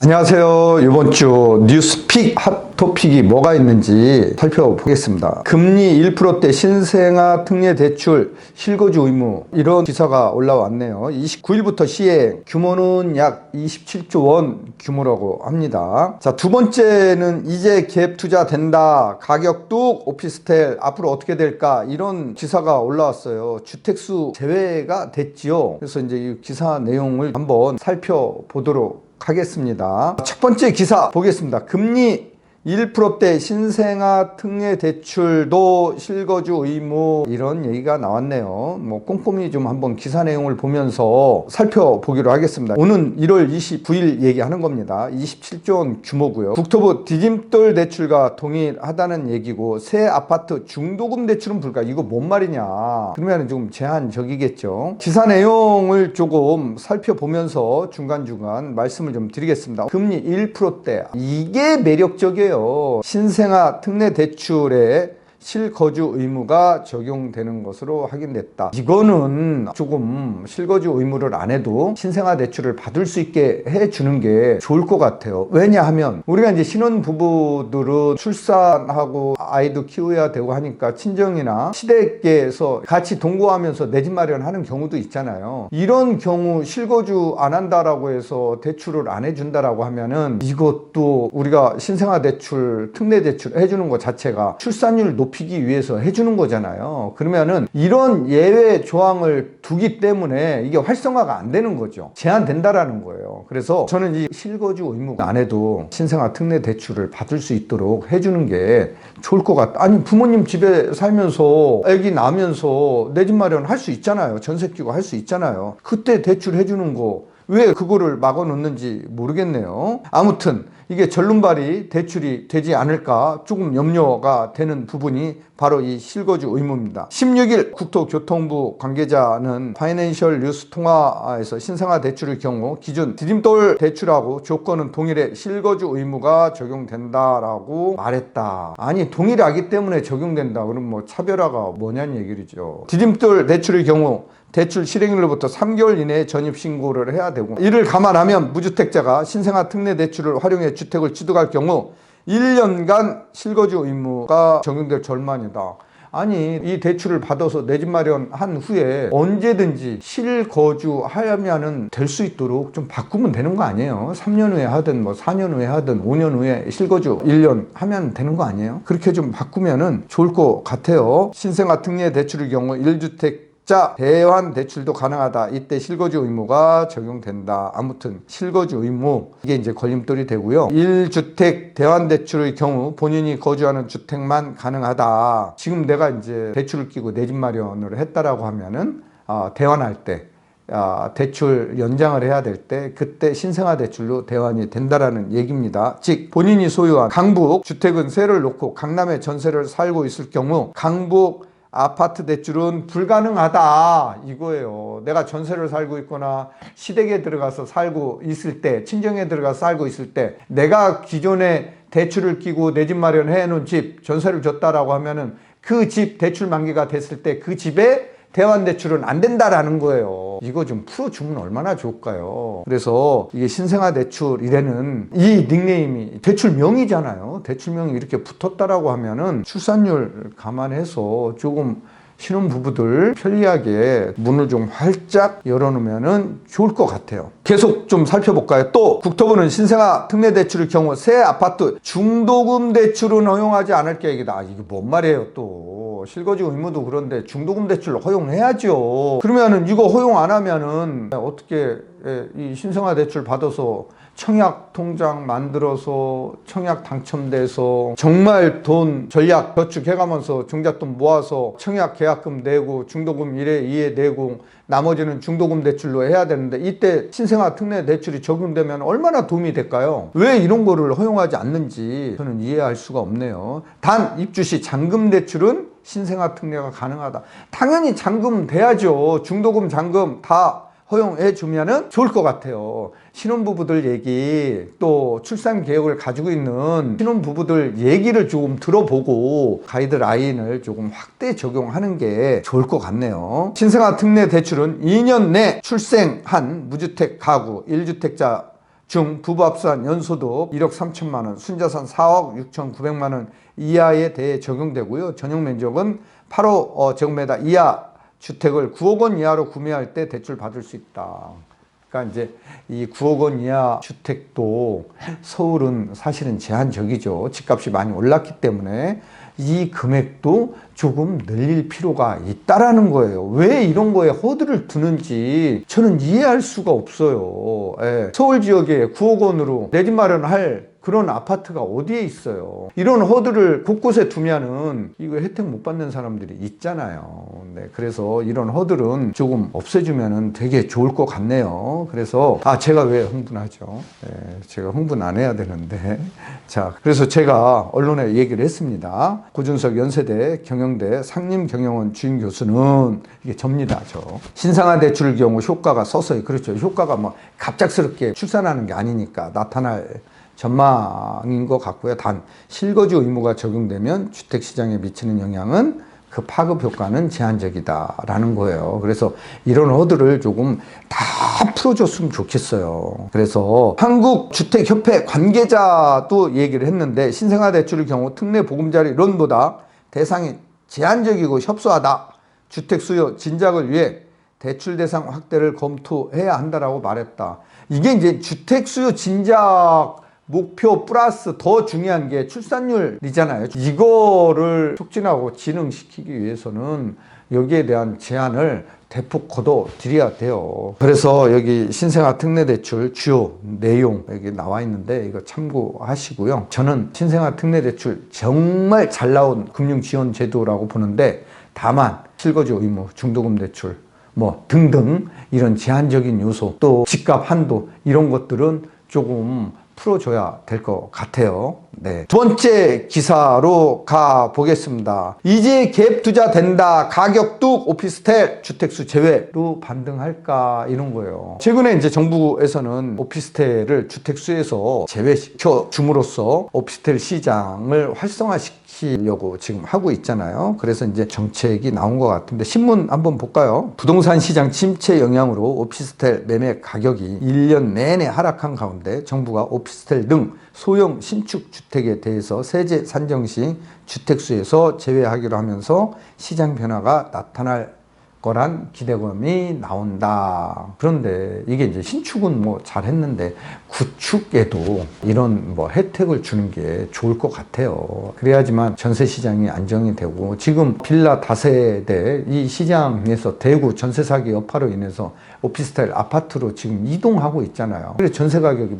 안녕하세요. 이번 주 뉴스픽 핫 토픽이 뭐가 있는지 살펴보겠습니다. 금리 1%대 신생아 특례 대출 실거주 의무, 이런 기사가 올라왔네요. 29일부터 시행, 규모는 약 27조 원 규모라고 합니다. 자, 두 번째는 이제 갭 투자 된다, 가격 뚝, 오피스텔 앞으로 어떻게 될까, 이런 기사가 올라왔어요. 주택수 제외가 됐지요. 그래서 이제 이 기사 내용을 한번 살펴보도록 하겠습니다. 첫 번째 기사 보겠습니다. 금리 1%대 신생아 특례 대출도 실거주 의무, 이런 얘기가 나왔네요. 꼼꼼히 좀 한번 기사 내용을 보면서 살펴보기로 하겠습니다. 오는 1월 29일 얘기하는 겁니다. 27조 원 규모고요. 국토부 디딤돌 대출과 동일하다는 얘기고, 새 아파트 중도금 대출은 불가. 이거 뭔 말이냐? 그러면 좀 제한적이겠죠. 기사 내용을 조금 살펴보면서 중간중간 말씀을 좀 드리겠습니다. 금리 1%대, 이게 매력적이에요. 신생아 특례 대출에 실거주 의무가 적용되는 것으로 확인됐다. 이거는 조금 실거주 의무를 안 해도 신생아 대출을 받을 수 있게 해주는 게 좋을 것 같아요. 왜냐하면 우리가 이제 신혼부부들은 출산하고 아이도 키워야 되고 하니까 친정이나 시댁에서 같이 동거하면서 내 집 마련하는 경우도 있잖아요. 이런 경우 실거주 안 한다라고 해서 대출을 안 해준다라고 하면은, 이것도 우리가 신생아 대출, 특례 대출 해주는 것 자체가 출산율 높이기 위해서 해주는 거잖아요. 그러면은 이런 예외 조항을 두기 때문에 이게 활성화가 안 되는 거죠. 제한된다라는 거예요. 그래서 저는 이 실거주 의무가 안 해도 신생아 특례 대출을 받을 수 있도록 해주는 게 좋을 것 같다. 아니, 부모님 집에 살면서 애기 낳으면서 내 집 마련 할 수 있잖아요. 전세 끼고 할 수 있잖아요. 그때 대출 해주는 거 왜 그거를 막아 놓는지 모르겠네요. 아무튼 이게 전륜발이 대출이 되지 않을까 조금 염려가 되는 부분이 바로 이 실거주 의무입니다. 16일 국토교통부 관계자는 파이낸셜 뉴스 통화에서 신생아 대출의 경우 기준 디딤돌 대출하고 조건은 동일해 실거주 의무가 적용된다라고 말했다. 아니, 동일하기 때문에 적용된다. 그럼 뭐 차별화가 뭐냐는 얘기죠. 디딤돌 대출의 경우 대출 실행일로부터 3개월 이내에 전입신고를 해야 되고, 이를 감안하면 무주택자가 신생아 특례 대출을 활용해 주택을 취득할 경우 1년간 실거주 의무가 적용될 전망이다. 아니, 이 대출을 받아서 내 집 마련한 후에 언제든지 실거주하면은 될 수 있도록 좀 바꾸면 되는 거 아니에요? 3년 후에 하든 4년 후에 하든 5년 후에 실거주 1년 하면 되는 거 아니에요? 그렇게 좀 바꾸면은 좋을 것 같아요. 신생아 특례 대출의 경우 1주택 대환 대출도 가능하다. 이때 실거주 의무가 적용된다. 아무튼 실거주 의무, 이게 이제 걸림돌이 되고요. 1주택 대환 대출의 경우 본인이 거주하는 주택만 가능하다. 지금 내가 이제 대출을 끼고 내 집 마련을 했다라고 하면은 대환할 때, 대출 연장을 해야 될 때, 그때 신생아 대출로 대환이 된다라는 얘기입니다. 즉 본인이 소유한 강북 주택은 세를 놓고 강남에 전세를 살고 있을 경우 강북 아파트 대출은 불가능하다, 이거예요. 내가 전세를 살고 있거나 시댁에 들어가서 살고 있을 때, 친정에 들어가서 살고 있을 때, 내가 기존에 대출을 끼고 내 집 마련해 놓은 집 전세를 줬다라고 하면은 그 집 대출 만기가 됐을 때 그 집에 대환 대출은 안 된다라는 거예요. 이거 좀 풀어주면 얼마나 좋을까요? 그래서 이게 신생아 대출이라는 이 닉네임이 대출명이잖아요. 대출명이 이렇게 붙었다라고 하면은 출산율 감안해서 조금 신혼부부들 편리하게 문을 좀 활짝 열어놓으면 좋을 것 같아요. 계속 좀 살펴볼까요? 또 국토부는 신생아 특례 대출의 경우 새 아파트 중도금 대출은 허용하지 않을 계획이다. 이게 뭔 말이에요? 또 실거주 의무도 그런데 중도금 대출을 허용해야죠. 그러면은 이거 허용 안 하면은 어떻게 이 신생아 대출 받아서 청약 통장 만들어서 청약 당첨돼서 정말 돈 전략 저축해가면서 종잣돈 모아서 청약 계약금 내고 중도금 1회 2회 내고 나머지는 중도금 대출로 해야 되는데, 이때 신생아 특례 대출이 적용되면 얼마나 도움이 될까요? 왜 이런 거를 허용하지 않는지 저는 이해할 수가 없네요. 단 입주 시 잔금 대출은 신생아 특례가 가능하다. 당연히 잔금 돼야죠. 중도금 잔금 다 허용해 주면은 좋을 것 같아요. 신혼부부들 얘기, 또 출산 계획을 가지고 있는 신혼부부들 얘기를 조금 들어보고 가이드라인을 조금 확대 적용하는 게 좋을 것 같네요. 신생아 특례 대출은 2년 내 출생한 무주택 가구 1주택자 중 부부 합산 연소득 1억 3천만 원, 순자산 4억 6천9백만 원 이하에 대해 적용되고요. 전용 면적은 8호 제곱미터 이하 주택을 9억 원 이하로 구매할 때 대출 받을 수 있다. 그러니까 이제 이 9억 원 이하 주택도 서울은 사실은 제한적이죠. 집값이 많이 올랐기 때문에 이 금액도 조금 늘릴 필요가 있다라는 거예요. 왜 이런 거에 허들을 두는지 저는 이해할 수가 없어요. 예. 서울 지역에 9억 원으로 내 집 마련할 그런 아파트가 어디에 있어요. 이런 허들을 곳곳에 두면은 이거 혜택 못 받는 사람들이 있잖아요. 네, 그래서 이런 허들은 조금 없애주면은 되게 좋을 것 같네요. 그래서 제가 왜 흥분하죠? 네, 제가 흥분 안 해야 되는데 자, 그래서 제가 언론에 얘기를 했습니다. 고준석 연세대 경영대 상림경영원 주임 교수는 이게 접니다. 신생아 대출 경우 효과가 서서히 그렇죠. 효과가 뭐 갑작스럽게 출산하는 게 아니니까 나타날 전망인 것 같고요. 단 실거주 의무가 적용되면 주택시장에 미치는 영향은 그 파급 효과는 제한적이다라는 거예요. 그래서 이런 허들을 조금 다 풀어줬으면 좋겠어요. 그래서 한국주택협회 관계자도 얘기를 했는데 신생아 대출의 경우 특례 보금자리 론보다 대상이 제한적이고 협소하다. 주택 수요 진작을 위해 대출 대상 확대를 검토해야 한다라고 말했다. 이게 이제 주택 수요 진작 목표 플러스 더 중요한 게 출산율이잖아요. 이거를 촉진하고 진흥시키기 위해서는 여기에 대한 제한을 대폭 걷어 드려야 돼요. 그래서 여기 신생아 특례 대출 주요 내용 여기 나와 있는데 이거 참고하시고요. 저는 신생아 특례 대출 정말 잘 나온 금융 지원 제도라고 보는데 다만 실거주 의무, 중도금 대출 뭐 등등 이런 제한적인 요소 또 집값 한도 이런 것들은 조금 풀어줘야 될 것 같아요. 네. 두 번째 기사로 가보겠습니다. 이제 갭 투자 된다. 가격 뚝 오피스텔 주택수 제외로 반등할까 이런 거예요. 최근에 이제 정부에서는 오피스텔을 주택수에서 제외시켜 줌으로써 오피스텔 시장을 활성화시키려고 지금 하고 있잖아요. 그래서 이제 정책이 나온 것 같은데 신문 한번 볼까요? 부동산 시장 침체 영향으로 오피스텔 매매 가격이 1년 내내 하락한 가운데 정부가 오피스텔 등 소형 신축 주택에 대해서 세제 산정 시 주택수에서 제외하기로 하면서 시장 변화가 나타날 거란 기대감이 나온다. 그런데 이게 이제 신축은 뭐 잘했는데 구축에도 이런 뭐 혜택을 주는 게 좋을 것 같아요. 그래야지만 전세 시장이 안정이 되고 지금 빌라 다세대 이 시장에서 대구 전세 사기 여파로 인해서 오피스텔 아파트로 지금 이동하고 있잖아요. 그래서 전세 가격이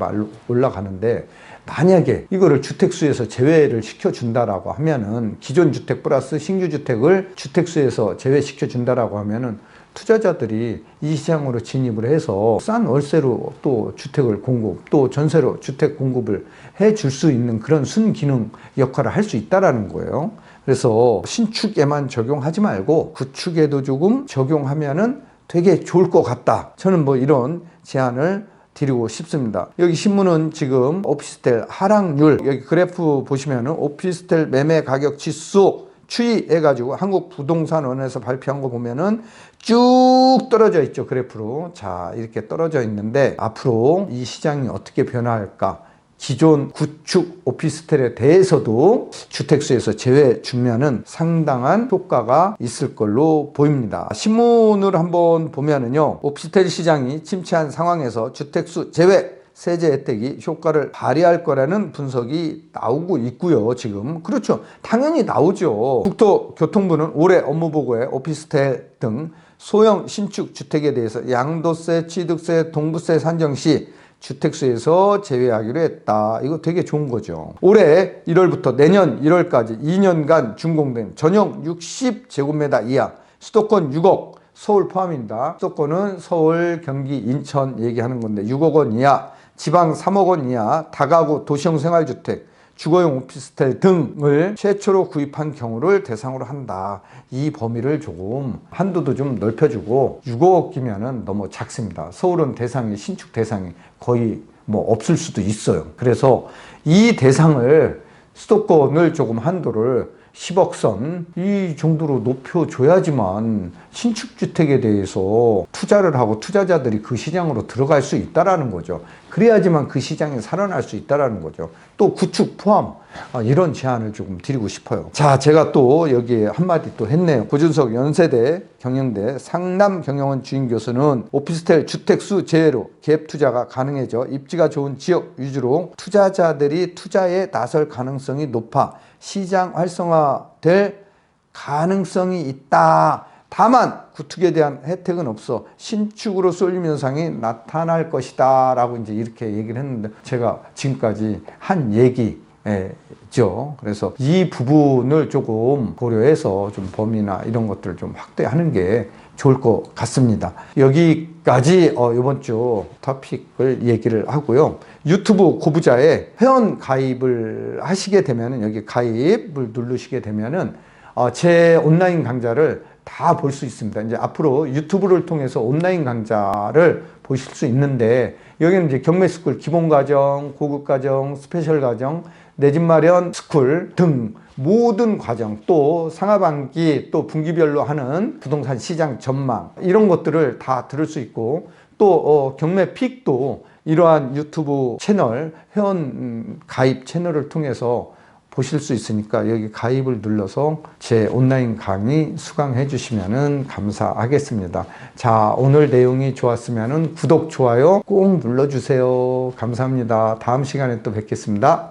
올라가는데 만약에 이거를 주택수에서 제외를 시켜준다라고 하면은 기존 주택 플러스 신규 주택을 주택수에서 제외시켜준다라고 하면은 투자자들이 이 시장으로 진입을 해서 싼 월세로 또 주택을 공급 또 전세로 주택 공급을 해줄 수 있는 그런 순기능 역할을 할 수 있다라는 거예요. 그래서 신축에만 적용하지 말고 구축에도 조금 적용하면은 되게 좋을 것 같다. 저는 뭐 이런 제안을 드리고 싶습니다. 여기 신문은 지금 오피스텔 하락률 여기 그래프 보시면은 오피스텔 매매 가격 지수 추이해가지고 한국부동산원에서 발표한 거 보면은 쭉 떨어져 있죠. 그래프로. 자, 이렇게 떨어져 있는데 앞으로 이 시장이 어떻게 변화할까? 기존 구축 오피스텔에 대해서도 주택수에서 제외 주면은 상당한 효과가 있을 걸로 보입니다. 신문을 한번 보면은요, 오피스텔 시장이 침체한 상황에서 주택수 제외 세제 혜택이 효과를 발휘할 거라는 분석이 나오고 있고요. 지금 그렇죠. 당연히 나오죠. 국토교통부는 올해 업무보고에 오피스텔 등 소형 신축 주택에 대해서 양도세, 취득세, 동부세 산정 시 주택수에서 제외하기로 했다. 이거 되게 좋은 거죠. 올해 1월부터 내년 1월까지 2년간 준공된 전용 60제곱미터 이하 수도권 6억 서울 포함입니다. 수도권은 서울, 경기, 인천 얘기하는 건데 6억 원 이하 지방 3억 원 이하 다가구 도시형 생활주택 주거용 오피스텔 등을 최초로 구입한 경우를 대상으로 한다. 이 범위를 조금 한도도 좀 넓혀주고 6억이면은 너무 작습니다. 서울은 대상이 신축 대상이 거의 뭐 없을 수도 있어요. 그래서 이 대상을 수도권을 조금 한도를 10억 선 이 정도로 높여줘야지만 신축주택에 대해서 투자를 하고 투자자들이 그 시장으로 들어갈 수 있다라는 거죠. 그래야지만 그 시장이 살아날 수 있다라는 거죠. 또 구축 포함 이런 제안을 조금 드리고 싶어요. 자, 제가 또 여기에 한마디 또 했네요. 고준석 연세대 경영대 상남경영원 주임교수는 오피스텔 주택수 제외로 갭 투자가 가능해져 입지가 좋은 지역 위주로 투자자들이 투자에 나설 가능성이 높아 시장 활성화될 가능성이 있다. 다만 구축에 대한 혜택은 없어 신축으로 쏠림 현상이 나타날 것이다 라고 이제 이렇게 얘기를 했는데, 제가 지금까지 한 얘기죠. 그래서 이 부분을 조금 고려해서 좀 범위나 이런 것들을 좀 확대하는 게 좋을 것 같습니다. 여기까지 이번 주 토픽을 얘기를 하고요. 유튜브 고부자에 회원 가입을 하시게 되면은, 여기 가입을 누르시게 되면은 제 온라인 강좌를 다 볼 수 있습니다. 이제 앞으로 유튜브를 통해서 온라인 강좌를 보실 수 있는데, 여기는 이제 경매스쿨 기본과정, 고급과정, 스페셜과정, 내 집 마련 스쿨 등 모든 과정, 또 상하반기, 또 분기별로 하는 부동산 시장 전망, 이런 것들을 다 들을 수 있고, 또 경매 픽도 이러한 유튜브 채널, 회원 가입 채널을 통해서 보실 수 있으니까 여기 가입을 눌러서 제 온라인 강의 수강해 주시면 감사하겠습니다. 자, 오늘 내용이 좋았으면 구독, 좋아요 꼭 눌러주세요. 감사합니다. 다음 시간에 또 뵙겠습니다.